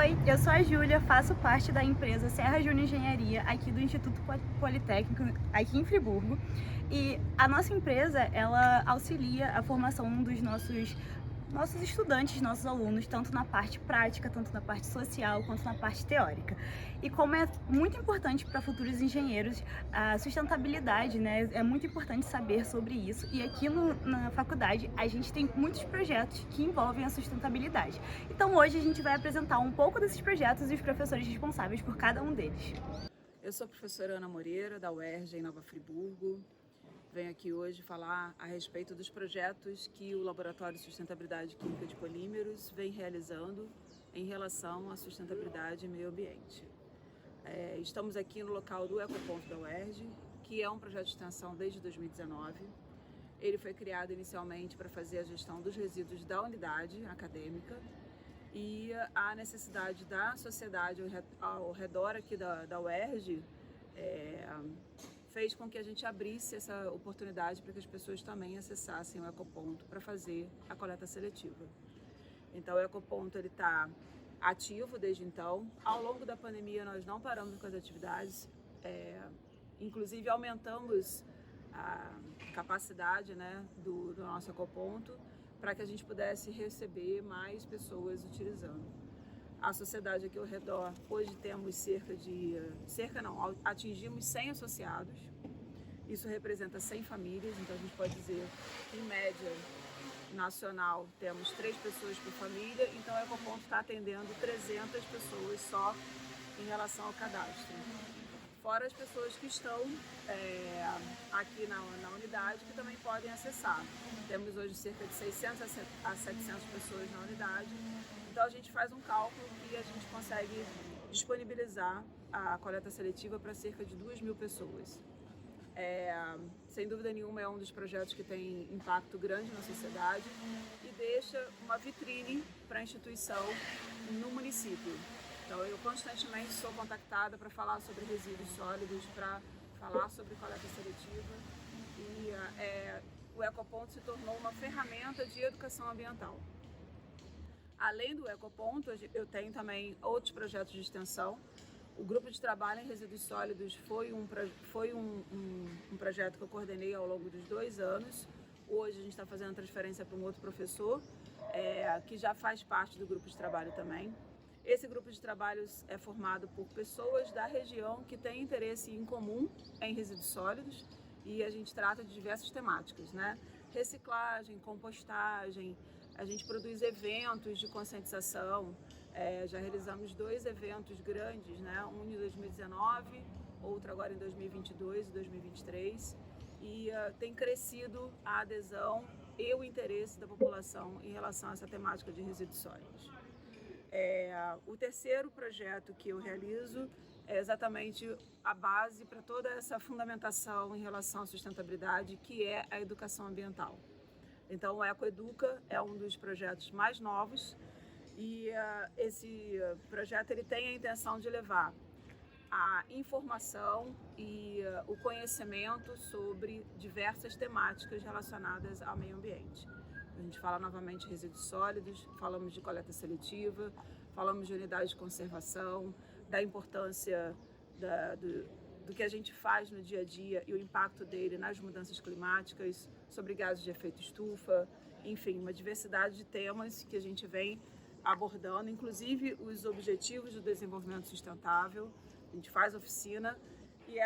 Oi, eu sou a Júlia, faço parte da empresa Serra Júnior Engenharia, aqui do Instituto Politécnico, aqui em Friburgo. E a nossa empresa, ela auxilia a formação dos nossos estudantes, nossos alunos, tanto na parte prática, tanto na parte social, quanto na parte teórica. E como é muito importante para futuros engenheiros a sustentabilidade, né? É muito importante saber sobre isso. E aqui na faculdade a gente tem muitos projetos que envolvem a sustentabilidade. Então hoje a gente vai apresentar um pouco desses projetos e os professores responsáveis por cada um deles. Eu sou a professora Ana Moreira, da UERJ, em Nova Friburgo. Venho aqui hoje falar a respeito dos projetos que o Laboratório de Sustentabilidade Química de Polímeros vem realizando em relação à sustentabilidade e meio ambiente. Estamos aqui no local do Ecoponto da UERJ, que é um projeto de extensão desde 2019. Ele foi criado inicialmente para fazer a gestão dos resíduos da unidade acadêmica e a necessidade da sociedade ao redor aqui da UERJ fez com que a gente abrisse essa oportunidade para que as pessoas também acessassem o Ecoponto para fazer a coleta seletiva. Então o Ecoponto está ativo desde então. Ao longo da pandemia nós não paramos com as atividades, inclusive aumentamos a capacidade, né, do nosso Ecoponto para que a gente pudesse receber mais pessoas utilizando. A sociedade aqui ao redor, hoje temos atingimos 100 associados. Isso representa 100 famílias, então a gente pode dizer que em média nacional temos 3 pessoas por família, então o Ecoponto está atendendo 300 pessoas só em relação ao cadastro. Fora as pessoas que estão aqui na unidade que também podem acessar. Temos hoje cerca de 600 a 700 pessoas na unidade. Então a gente faz um cálculo que a gente consegue disponibilizar a coleta seletiva para cerca de 2.000 pessoas. Sem dúvida nenhuma é um dos projetos que tem impacto grande na sociedade e deixa uma vitrine para a instituição no município. Então eu constantemente sou contactada para falar sobre resíduos sólidos, para falar sobre coleta seletiva e o Ecoponto se tornou uma ferramenta de educação ambiental. Além do Ecoponto, eu tenho também outros projetos de extensão. O grupo de trabalho em resíduos sólidos foi um projeto que eu coordenei ao longo dos 2 anos. Hoje a gente está fazendo transferência para um outro professor, que já faz parte do grupo de trabalho também. Esse grupo de trabalhos é formado por pessoas da região que têm interesse em comum em resíduos sólidos e a gente trata de diversas temáticas, né? Reciclagem, compostagem, a gente produz eventos de conscientização, já realizamos 2 eventos grandes, né? Um em 2019, outro agora em 2022 e 2023 e tem crescido a adesão e o interesse da população em relação a essa temática de resíduos sólidos. O terceiro projeto que eu realizo é exatamente a base para toda essa fundamentação em relação à sustentabilidade, que é a educação ambiental. Então, o Ecoeduca é um dos projetos mais novos e esse projeto ele tem a intenção de levar a informação e o conhecimento sobre diversas temáticas relacionadas ao meio ambiente. A gente fala novamente de resíduos sólidos, falamos de coleta seletiva, falamos de unidade de conservação, da importância do que a gente faz no dia a dia e o impacto dele nas mudanças climáticas, sobre gases de efeito estufa, enfim, uma diversidade de temas que a gente vem abordando, inclusive os objetivos do desenvolvimento sustentável. A gente faz oficina e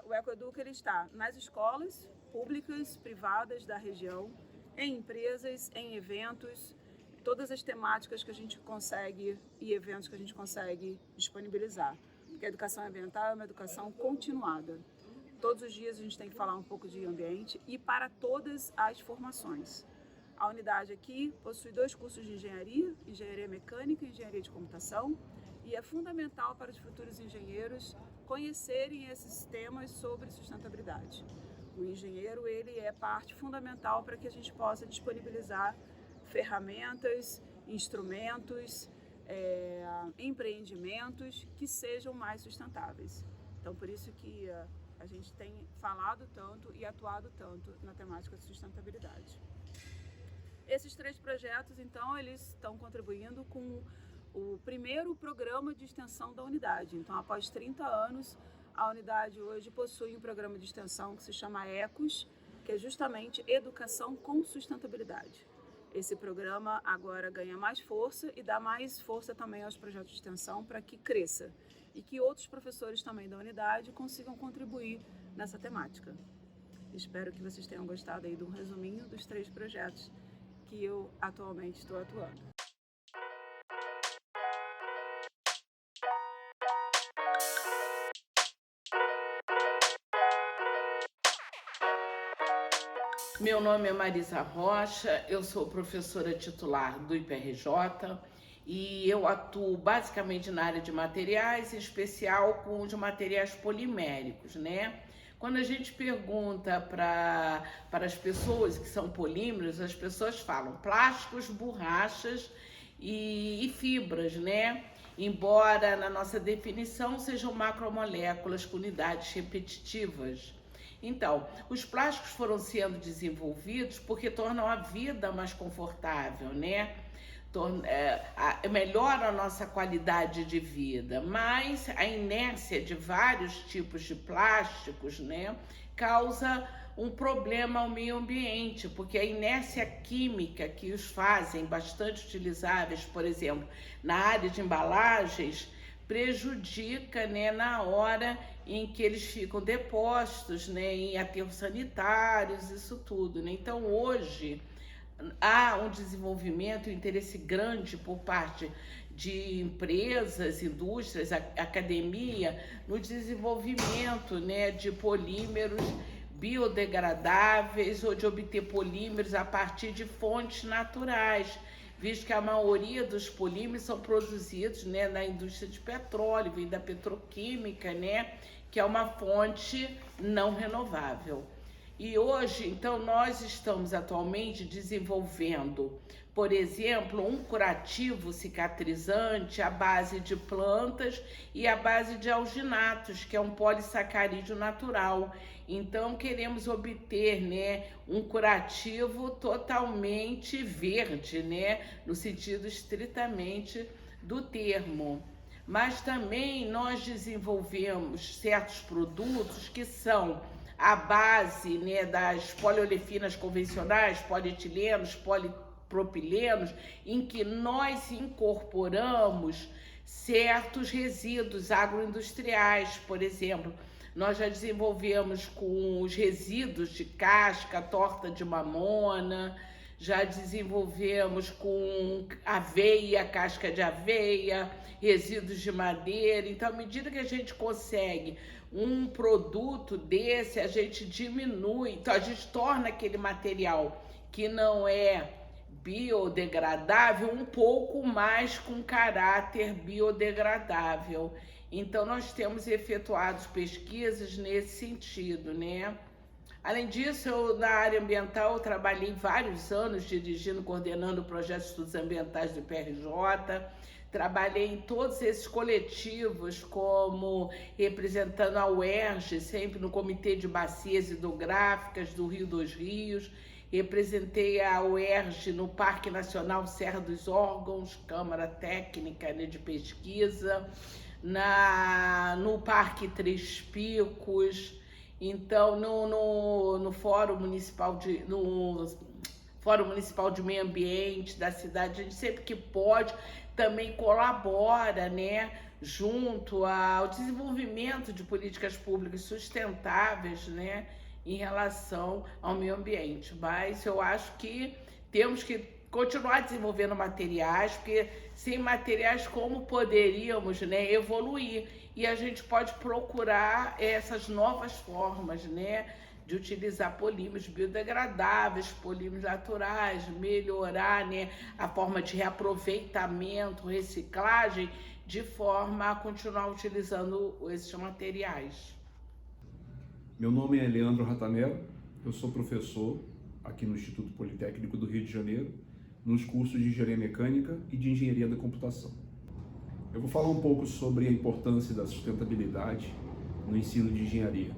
o Ecoeduca ele está nas escolas públicas, privadas da região, em empresas, em eventos, todas as temáticas que a gente consegue e eventos que a gente consegue disponibilizar. Porque a educação ambiental é uma educação continuada. Todos os dias a gente tem que falar um pouco de ambiente e para todas as formações. A unidade aqui possui 2 cursos de engenharia, engenharia mecânica e engenharia de computação, e é fundamental para os futuros engenheiros conhecerem esses temas sobre sustentabilidade. O engenheiro ele é parte fundamental para que a gente possa disponibilizar ferramentas, instrumentos, empreendimentos que sejam mais sustentáveis. Então, por isso que a gente tem falado tanto e atuado tanto na temática de sustentabilidade. Esses 3 projetos, então, eles estão contribuindo com o primeiro primeiro programa de extensão da unidade. Então, após 30 anos, a unidade hoje possui um programa de extensão que se chama ECOS, que é justamente Educação com Sustentabilidade. Esse programa agora ganha mais força e dá mais força também aos projetos de extensão para que cresça e que outros professores também da unidade consigam contribuir nessa temática. Espero que vocês tenham gostado aí de um resuminho dos 3 projetos que eu atualmente estou atuando. Meu nome é Marisa Rocha, eu sou professora titular do IPRJ e eu atuo basicamente na área de materiais, em especial com os materiais poliméricos, né? Quando a gente pergunta para as pessoas que são polímeros, as pessoas falam plásticos, borrachas e fibras, né? Embora na nossa definição sejam macromoléculas com unidades repetitivas. Então, os plásticos foram sendo desenvolvidos porque tornam a vida mais confortável, né? Melhora a nossa qualidade de vida, mas a inércia de vários tipos de plásticos, né, causa um problema ao meio ambiente, porque a inércia química que os fazem bastante utilizáveis, por exemplo, na área de embalagens, prejudica, né, na hora em que eles ficam depostos, né, em aterros sanitários, isso tudo, né? Então, hoje, há um desenvolvimento, um interesse grande por parte de empresas, indústrias, academia, no desenvolvimento, né, de polímeros biodegradáveis ou de obter polímeros a partir de fontes naturais, visto que a maioria dos polímeros são produzidos, né, na indústria de petróleo, vem da petroquímica, né, que é uma fonte não renovável. E hoje, então, nós estamos atualmente desenvolvendo, por exemplo, um curativo cicatrizante à base de plantas e à base de alginatos, que é um polissacarídeo natural. Então, queremos obter, né, um curativo totalmente verde, né, no sentido estritamente do termo. Mas também nós desenvolvemos certos produtos que são a base, né, das poliolefinas convencionais, polietilenos, polipropilenos, em que nós incorporamos certos resíduos agroindustriais, por exemplo. Nós já desenvolvemos com os resíduos de casca, torta de mamona, já desenvolvemos com aveia, casca de aveia, resíduos de madeira. Então, à medida que a gente consegue um produto desse, a gente diminui, então a gente torna aquele material que não é biodegradável um pouco mais com caráter biodegradável. Então, nós temos efetuado pesquisas nesse sentido, né? Além disso, na área ambiental, eu trabalhei vários anos dirigindo, coordenando o projeto de estudos ambientais do IPRJ, trabalhei em todos esses coletivos, como representando a UERJ, sempre no Comitê de Bacias Hidrográficas do Rio dos Rios, representei a UERJ no Parque Nacional Serra dos Órgãos, Câmara Técnica, né, de Pesquisa, no Parque Três Picos. Então, no Fórum Municipal de Meio Ambiente da cidade, a gente sempre que pode também colabora, né, junto ao desenvolvimento de políticas públicas sustentáveis, né, em relação ao meio ambiente. Mas eu acho que temos que continuar desenvolvendo materiais, porque sem materiais como poderíamos, né, evoluir? E a gente pode procurar essas novas formas, né, de utilizar polímeros biodegradáveis, polímeros naturais, melhorar, né, a forma de reaproveitamento, reciclagem, de forma a continuar utilizando esses materiais. Meu nome é Leandro Ratanero, eu sou professor aqui no Instituto Politécnico do Rio de Janeiro, nos cursos de Engenharia Mecânica e de Engenharia da Computação. Eu vou falar um pouco sobre a importância da sustentabilidade no ensino de engenharia.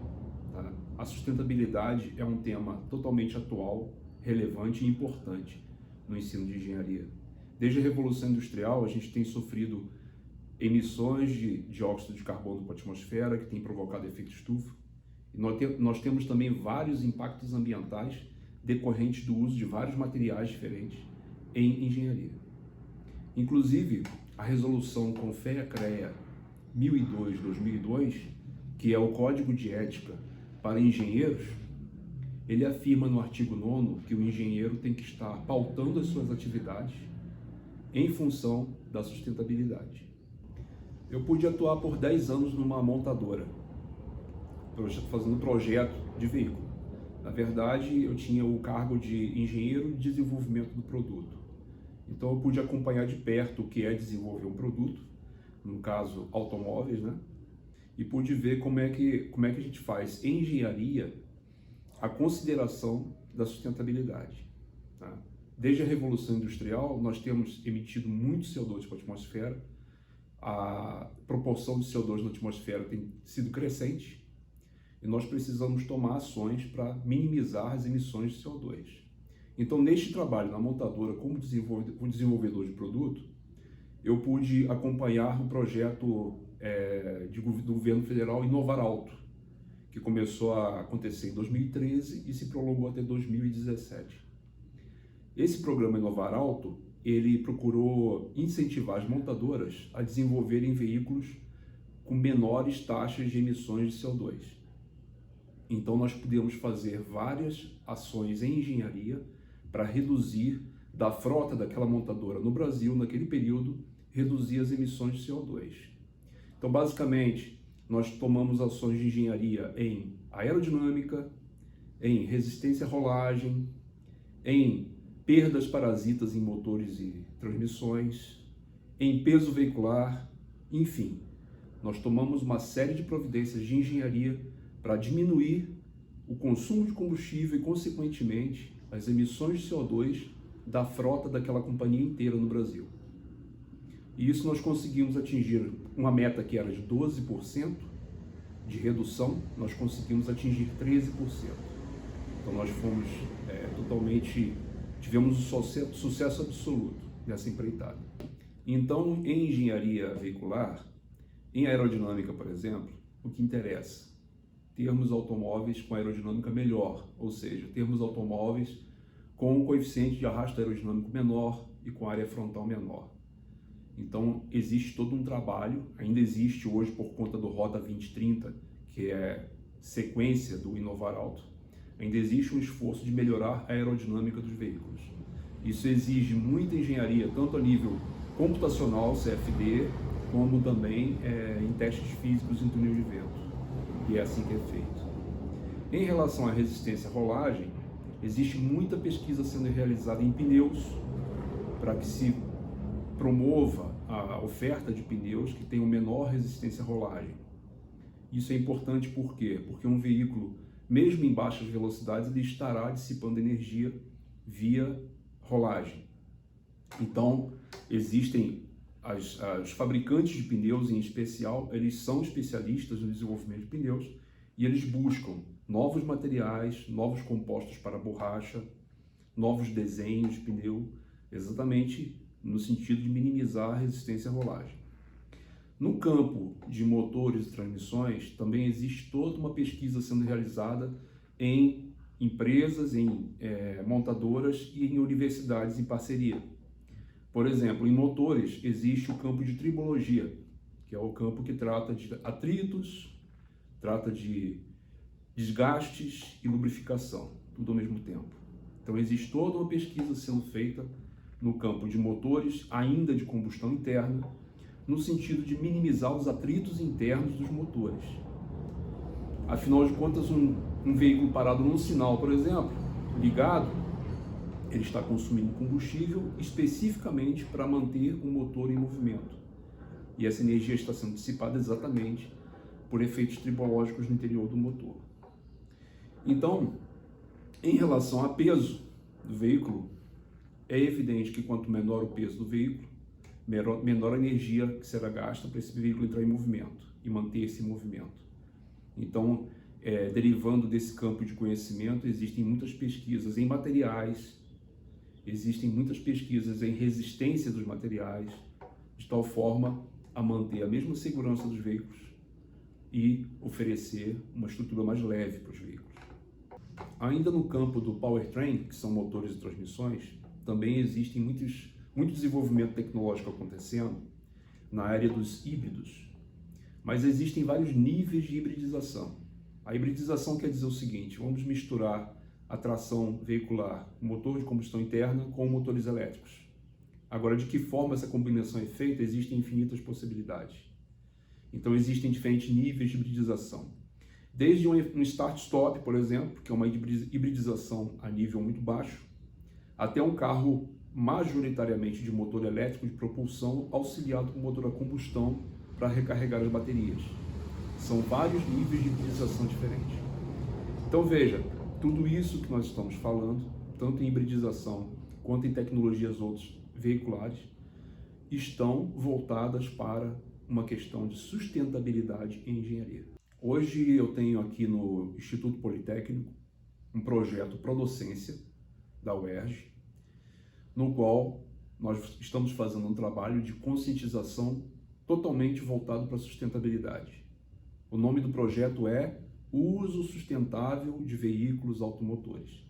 Tá? A sustentabilidade é um tema totalmente atual, relevante e importante no ensino de engenharia. Desde a Revolução Industrial, a gente tem sofrido emissões de dióxido de carbono para a atmosfera, que tem provocado efeito estufa. E nós temos também vários impactos ambientais decorrentes do uso de vários materiais diferentes em engenharia. Inclusive, a resolução CONFEA-CREA 1002/2002, que é o Código de Ética para Engenheiros, ele afirma no artigo 9º que o engenheiro tem que estar pautando as suas atividades em função da sustentabilidade. Eu pude atuar por 10 anos numa montadora, fazendo projeto de veículo. Na verdade, eu tinha o cargo de engenheiro de desenvolvimento do produto. Então, eu pude acompanhar de perto o que é desenvolver um produto, no caso, automóveis, né? E pude ver como é que a gente faz em engenharia a consideração da sustentabilidade. Tá? Desde a Revolução Industrial, nós temos emitido muito CO2 para a atmosfera, a proporção de CO2 na atmosfera tem sido crescente e nós precisamos tomar ações para minimizar as emissões de CO2. Então, neste trabalho na montadora como desenvolvedor de produto, eu pude acompanhar o projeto do governo federal Inovar Alto, que começou a acontecer em 2013 e se prolongou até 2017. Esse programa Inovar Alto, ele procurou incentivar as montadoras a desenvolverem veículos com menores taxas de emissões de CO2. Então, nós podemos fazer várias ações em engenharia para reduzir da frota daquela montadora no Brasil, naquele período, reduzir as emissões de CO2. Então, basicamente, nós tomamos ações de engenharia em aerodinâmica, em resistência à rolagem, em perdas parasitas em motores e transmissões, em peso veicular, enfim. Nós tomamos uma série de providências de engenharia para diminuir o consumo de combustível e, consequentemente, as emissões de CO2 da frota daquela companhia inteira no Brasil. E isso nós conseguimos atingir uma meta que era de 12% de redução, nós conseguimos atingir 13%. Então nós fomos tivemos um sucesso absoluto nessa empreitada. Então, em engenharia veicular, em aerodinâmica, por exemplo, o que interessa? Termos automóveis com aerodinâmica melhor, ou seja, termos automóveis com um coeficiente de arrasto aerodinâmico menor e com área frontal menor. Então, existe todo um trabalho, ainda existe hoje por conta do Rota 2030, que é sequência do Inovar Alto, ainda existe um esforço de melhorar a aerodinâmica dos veículos. Isso exige muita engenharia, tanto a nível computacional, CFD, como também em testes físicos em túnel de vento. E é assim que é feito. Em relação à resistência à rolagem, existe muita pesquisa sendo realizada em pneus para que se promova a oferta de pneus que tenham menor resistência à rolagem. Isso é importante por quê? Porque um veículo, mesmo em baixas velocidades, ele estará dissipando energia via rolagem. Então, existem os fabricantes de pneus, em especial, eles são especialistas no desenvolvimento de pneus e eles buscam novos materiais, novos compostos para borracha, novos desenhos de pneu, exatamente no sentido de minimizar a resistência à rolagem. No campo de motores e transmissões, também existe toda uma pesquisa sendo realizada em empresas, em montadoras e em universidades em parceria. Por exemplo, em motores existe o campo de tribologia, que é o campo que trata de atritos, trata de desgastes e lubrificação, tudo ao mesmo tempo. Então existe toda uma pesquisa sendo feita no campo de motores, ainda de combustão interna, no sentido de minimizar os atritos internos dos motores. Afinal de contas, um veículo parado num sinal, por exemplo, ligado, ele está consumindo combustível especificamente para manter o motor em movimento. E essa energia está sendo dissipada exatamente por efeitos tribológicos no interior do motor. Então, em relação a peso do veículo, é evidente que quanto menor o peso do veículo, menor a energia que será gasta para esse veículo entrar em movimento e manter esse movimento. Então, derivando desse campo de conhecimento, existem muitas pesquisas em materiais, existem muitas pesquisas em resistência dos materiais, de tal forma a manter a mesma segurança dos veículos e oferecer uma estrutura mais leve para os veículos. Ainda no campo do powertrain, que são motores e transmissões, também existem muito desenvolvimento tecnológico acontecendo na área dos híbridos, mas existem vários níveis de hibridização. A hibridização quer dizer o seguinte: vamos misturar a tração veicular, motor de combustão interna, com motores elétricos. Agora, de que forma essa combinação é feita? Existem infinitas possibilidades. Então, existem diferentes níveis de hibridização. Desde um start-stop, por exemplo, que é uma hibridização a nível muito baixo, até um carro majoritariamente de motor elétrico de propulsão auxiliado por motor a combustão para recarregar as baterias. São vários níveis de hibridização diferentes. Então, veja, tudo isso que nós estamos falando, tanto em hibridização quanto em tecnologias outras veiculares, estão voltadas para uma questão de sustentabilidade em engenharia. Hoje eu tenho aqui no Instituto Politécnico um projeto Prodocência da UERJ, no qual nós estamos fazendo um trabalho de conscientização totalmente voltado para a sustentabilidade. O nome do projeto é Uso Sustentável de Veículos Automotores.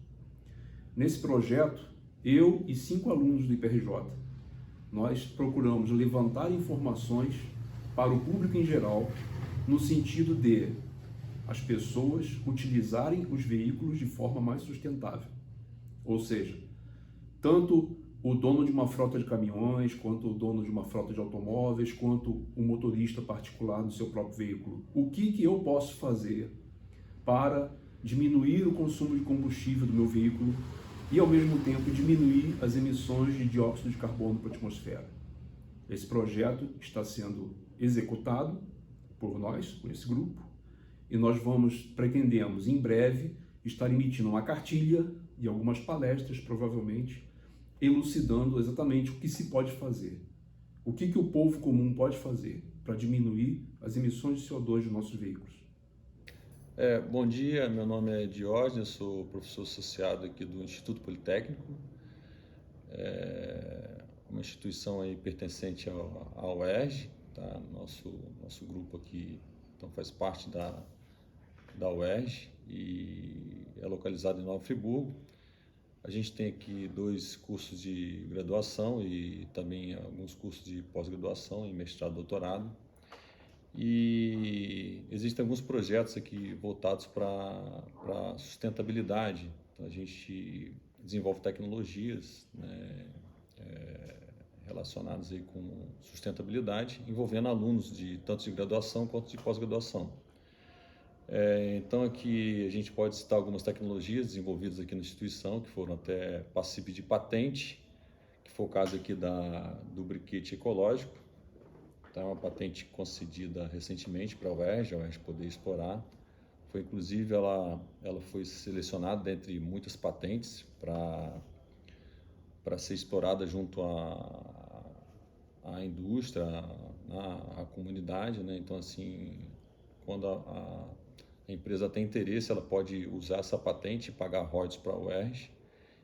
Nesse projeto, eu e 5 alunos do IPRJ, nós procuramos levantar informações para o público em geral, no sentido de as pessoas utilizarem os veículos de forma mais sustentável. Ou seja, tanto o dono de uma frota de caminhões, quanto o dono de uma frota de automóveis, quanto o motorista particular do seu próprio veículo. O que eu posso fazer para diminuir o consumo de combustível do meu veículo e, ao mesmo tempo, diminuir as emissões de dióxido de carbono para a atmosfera? Esse projeto está sendo executado por nós, por esse grupo, e nós pretendemos, em breve, estar emitindo uma cartilha e algumas palestras, provavelmente, elucidando exatamente o que se pode fazer. O que o povo comum pode fazer para diminuir as emissões de CO2 dos nossos veículos. Bom dia, meu nome é Diógenes, eu sou professor associado aqui do Instituto Politécnico, uma instituição aí pertencente à UERJ, tá? Nosso grupo aqui então, faz parte da UERJ e é localizado em Nova Friburgo. A gente tem aqui 2 cursos de graduação e também alguns cursos de pós-graduação em mestrado e doutorado. E existem alguns projetos aqui voltados para sustentabilidade. Então, a gente desenvolve tecnologias, né, relacionadas aí com sustentabilidade, envolvendo alunos tanto de graduação quanto de pós-graduação. Então, aqui a gente pode citar algumas tecnologias desenvolvidas aqui na instituição, que foram até passíveis de patente, que foi o caso aqui do briquete ecológico. Então, é uma patente concedida recentemente para a UERJ poder explorar. Inclusive, ela foi selecionada dentre muitas patentes para ser explorada junto à indústria, à comunidade, né? Então, assim, quando a empresa tem interesse, ela pode usar essa patente e pagar royalties para a UERJ.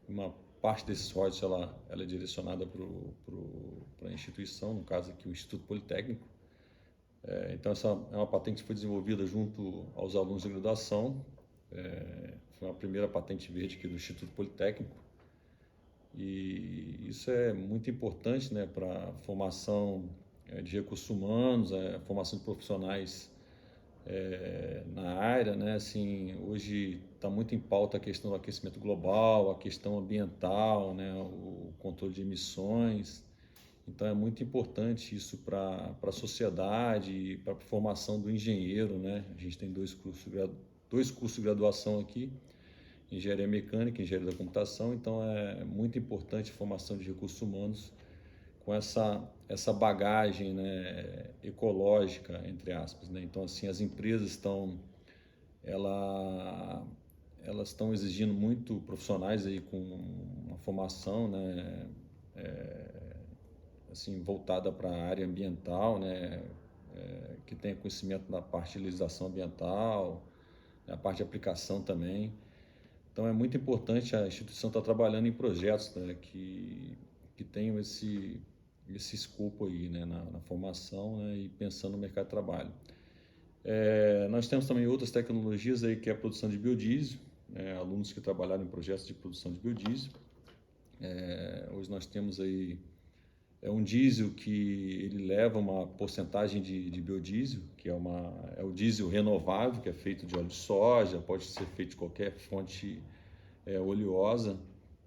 Uma parte desses royalties ela é direcionada para a instituição, no caso aqui o Instituto Politécnico. Então, essa é uma patente que foi desenvolvida junto aos alunos de graduação. Foi a primeira patente verde aqui do Instituto Politécnico. E isso é muito importante, né, para a formação de recursos humanos, a formação de profissionais na área, né? Assim, hoje está muito em pauta a questão do aquecimento global, a questão ambiental, né? O controle de emissões. Então, é muito importante isso para a sociedade, para a formação do engenheiro, né? A gente tem dois cursos de graduação aqui, engenharia mecânica e engenharia da computação. Então, é muito importante a formação de recursos humanos com essa bagagem, né, ecológica, entre aspas, né? Então, assim, as empresas elas estão exigindo muito profissionais aí com uma formação, né, assim, voltada para a área ambiental, né, que tenha conhecimento da parte de legislação ambiental, a parte de aplicação também. Então, é muito importante a instituição estar trabalhando em projetos, né, que tenham esse escopo aí, né, na formação, né, e pensando no mercado de trabalho. Nós temos também outras tecnologias aí, que é a produção de biodiesel, alunos que trabalharam em projetos de produção de biodiesel. Hoje nós temos aí um diesel que ele leva uma porcentagem de biodiesel, que é o diesel renovável, que é feito de óleo de soja, pode ser feito de qualquer fonte oleosa,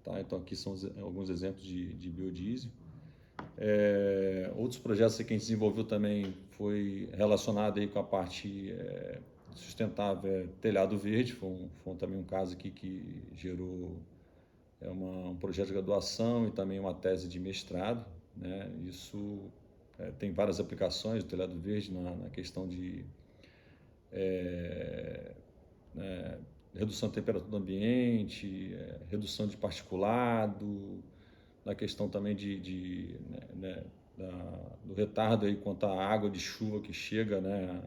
tá? Então aqui são alguns exemplos de biodiesel. Outros projetos que a gente desenvolveu também foi relacionado aí com a parte sustentável, telhado verde, foi também um caso aqui que gerou um projeto de graduação e também uma tese de mestrado, né? Isso tem várias aplicações do telhado verde na questão de redução da temperatura do ambiente, redução de particulado, na questão também do retardo aí quanto à água de chuva que chega, né,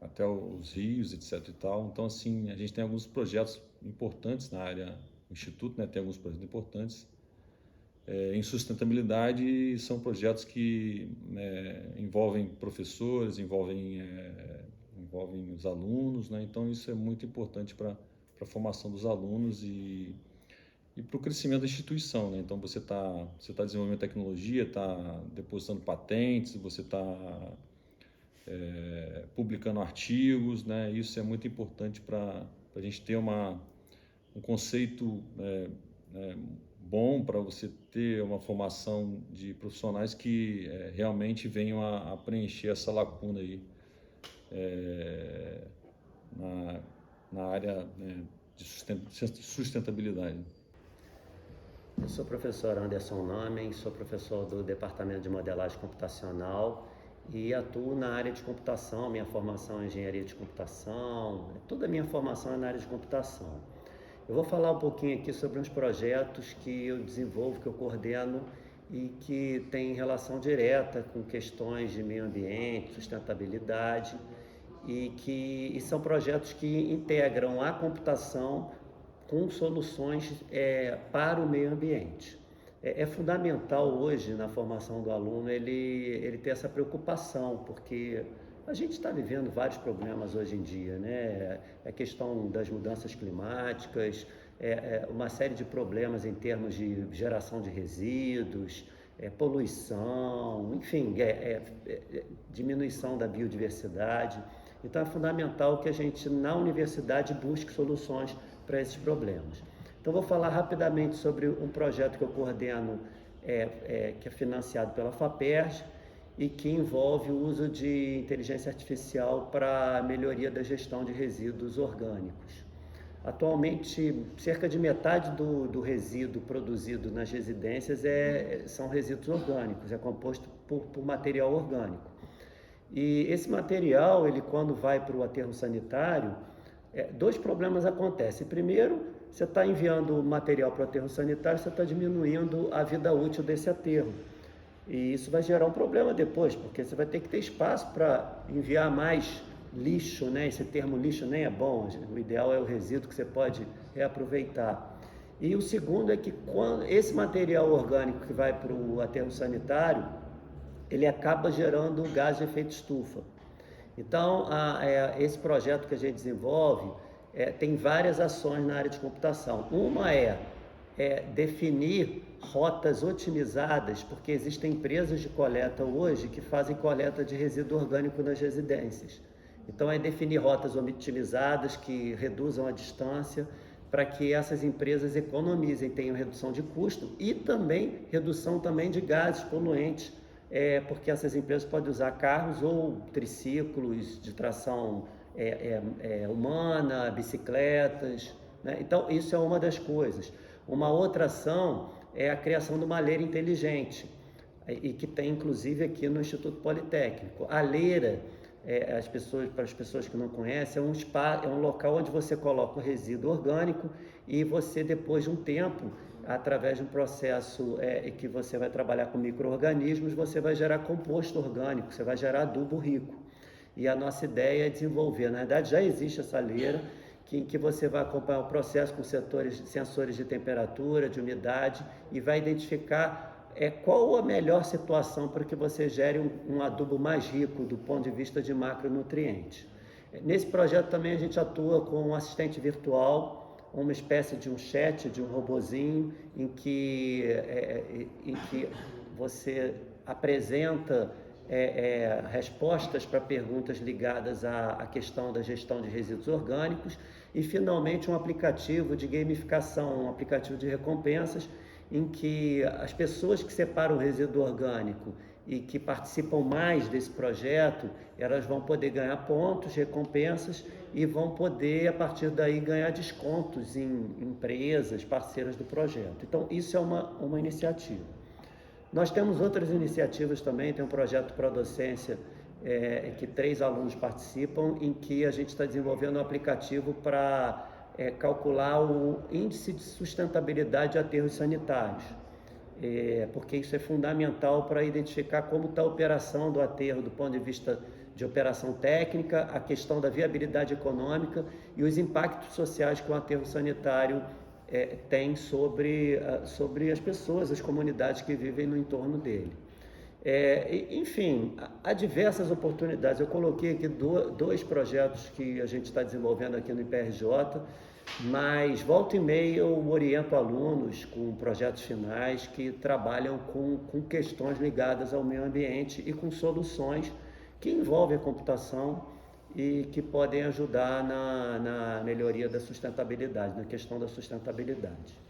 até os rios, etc. e tal. Então, assim, a gente tem alguns projetos importantes na área, o Instituto, né, tem alguns projetos importantes em sustentabilidade. São projetos que envolvem professores, envolvem os alunos, né? Então isso é muito importante para a formação dos alunos e para o crescimento da instituição, né? Então você tá desenvolvendo tecnologia, está depositando patentes, você está publicando artigos, né? Isso é muito importante para a gente ter um conceito bom, para você ter uma formação de profissionais que realmente venham a preencher essa lacuna aí na área de sustentabilidade. Eu sou o professor Anderson Lamen, sou professor do Departamento de Modelagem Computacional e atuo na área de computação. Minha formação é engenharia de computação, toda a minha formação é na área de computação. Eu vou falar um pouquinho aqui sobre uns projetos que eu desenvolvo, que eu coordeno e que têm relação direta com questões de meio ambiente, sustentabilidade e são projetos que integram a computação com soluções para o meio ambiente. É fundamental hoje na formação do aluno ele ter essa preocupação, porque a gente está vivendo vários problemas hoje em dia, né? A questão das mudanças climáticas, uma série de problemas em termos de geração de resíduos, poluição, enfim, diminuição da biodiversidade. Então é fundamental que a gente na universidade busque soluções para esses problemas. Então vou falar rapidamente sobre um projeto que eu coordeno, que é financiado pela FAPERJ e que envolve o uso de inteligência artificial para a melhoria da gestão de resíduos orgânicos. Atualmente, cerca de metade do resíduo produzido nas residências são resíduos orgânicos, é composto por material orgânico. E esse material, quando vai para o aterro sanitário, dois problemas acontecem. Primeiro, você está enviando o material para o aterro sanitário, você está diminuindo a vida útil desse aterro. E isso vai gerar um problema depois, porque você vai ter que ter espaço para enviar mais lixo, né? Esse termo lixo nem é bom, o ideal é o resíduo que você pode reaproveitar. E o segundo é que quando esse material orgânico que vai para o aterro sanitário, ele acaba gerando gás de efeito estufa. Então, esse projeto que a gente desenvolve tem várias ações na área de computação. Uma é definir rotas otimizadas, porque existem empresas de coleta hoje que fazem coleta de resíduo orgânico nas residências. Então, é definir rotas otimizadas que reduzam a distância para que essas empresas economizem, tenham redução de custo e também redução também de gases poluentes, porque essas empresas podem usar carros ou triciclos de tração humana, bicicletas, né? Então, isso é uma das coisas. Uma outra ação é a criação de uma leira inteligente, e que tem inclusive aqui no Instituto Politécnico. A leira, para as pessoas que não conhecem, é um local onde você coloca o resíduo orgânico e você, depois de um tempo, através de um processo que você vai trabalhar com micro-organismos, você vai gerar composto orgânico, você vai gerar adubo rico. E a nossa ideia é desenvolver, na verdade já existe essa leira, que você vai acompanhar o processo com sensores de temperatura, de umidade, e vai identificar qual a melhor situação para que você gere um adubo mais rico do ponto de vista de macronutrientes. Nesse projeto também a gente atua com um assistente virtual, uma espécie de um chat, de um robozinho, em que você apresenta respostas para perguntas ligadas à questão da gestão de resíduos orgânicos e, finalmente, um aplicativo de gamificação, um aplicativo de recompensas, em que as pessoas que separam o resíduo orgânico e que participam mais desse projeto, elas vão poder ganhar pontos, recompensas e vão poder, a partir daí, ganhar descontos em empresas parceiras do projeto. Então, isso é uma iniciativa. Nós temos outras iniciativas também, tem um projeto Prodocência, que 3 alunos participam, em que a gente está desenvolvendo um aplicativo para calcular o índice de sustentabilidade de aterros sanitários, porque isso é fundamental para identificar como está a operação do aterro do ponto de vista de operação técnica, a questão da viabilidade econômica e os impactos sociais que o aterro sanitário tem sobre as pessoas, as comunidades que vivem no entorno dele. Enfim, há diversas oportunidades. Eu coloquei aqui 2 projetos que a gente está desenvolvendo aqui no IPRJ, mas volta e meia eu oriento alunos com projetos finais que trabalham com questões ligadas ao meio ambiente e com soluções que envolvem a computação e que podem ajudar na melhoria da sustentabilidade, na questão da sustentabilidade.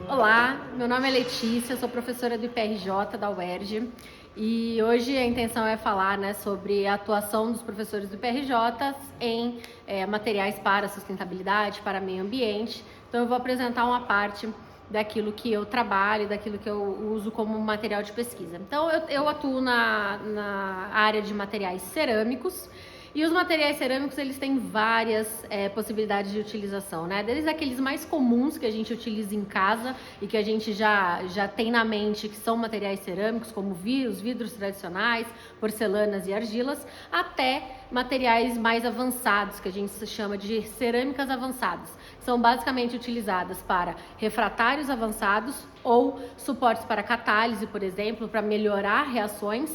Olá, meu nome é Letícia, sou professora do IPRJ da UERJ e hoje a intenção é falar sobre a atuação dos professores do IPRJ em materiais para sustentabilidade, para meio ambiente. Então eu vou apresentar uma parte daquilo que eu trabalho, daquilo que eu uso como material de pesquisa. Então eu atuo na área de materiais cerâmicos. E os materiais cerâmicos, eles têm várias possibilidades de utilização, né? Desde aqueles mais comuns que a gente utiliza em casa e que a gente já tem na mente que são materiais cerâmicos, como os vidros tradicionais, porcelanas e argilas, até materiais mais avançados, que a gente chama de cerâmicas avançadas. São basicamente utilizadas para refratários avançados ou suportes para catálise, por exemplo, para melhorar reações,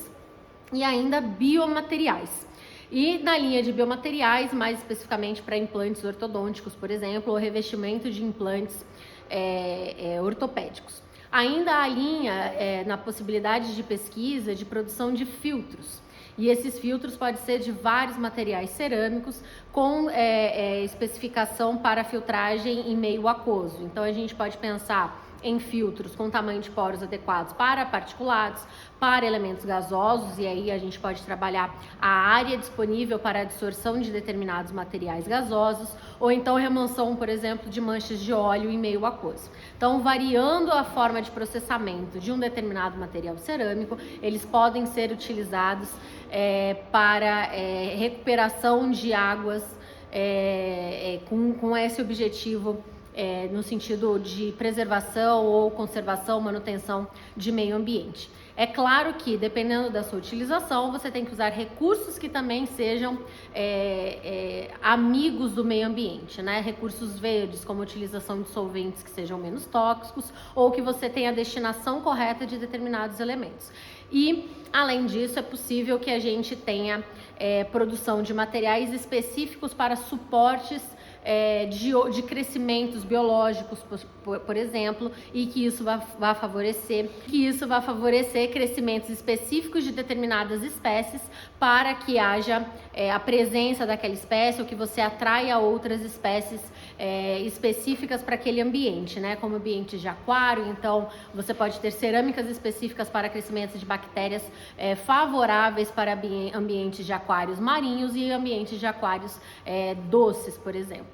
e ainda biomateriais. E na linha de biomateriais, mais especificamente para implantes ortodônticos, por exemplo, ou revestimento de implantes ortopédicos. Ainda há linha na possibilidade de pesquisa de produção de filtros. E esses filtros podem ser de vários materiais cerâmicos com especificação para filtragem em meio aquoso. Então a gente pode pensar em filtros com tamanho de poros adequados para particulados, para elementos gasosos, e aí a gente pode trabalhar a área disponível para a absorção de determinados materiais gasosos, ou então remoção, por exemplo, de manchas de óleo em meio aquoso. Então, variando a forma de processamento de um determinado material cerâmico, eles podem ser utilizados para recuperação de águas com esse objetivo, no sentido de preservação ou conservação, manutenção de meio ambiente. É claro que, dependendo da sua utilização, você tem que usar recursos que também sejam amigos do meio ambiente, né? Recursos verdes, como a utilização de solventes que sejam menos tóxicos ou que você tenha a destinação correta de determinados elementos. E, além disso, é possível que a gente tenha produção de materiais específicos para suportes de crescimentos biológicos, por exemplo, e que isso vai favorecer crescimentos específicos de determinadas espécies para que haja a presença daquela espécie ou que você atraia outras espécies específicas para aquele ambiente, né? Como ambientes de aquário, então você pode ter cerâmicas específicas para crescimentos de bactérias favoráveis para ambientes de aquários marinhos e ambientes de aquários doces, por exemplo.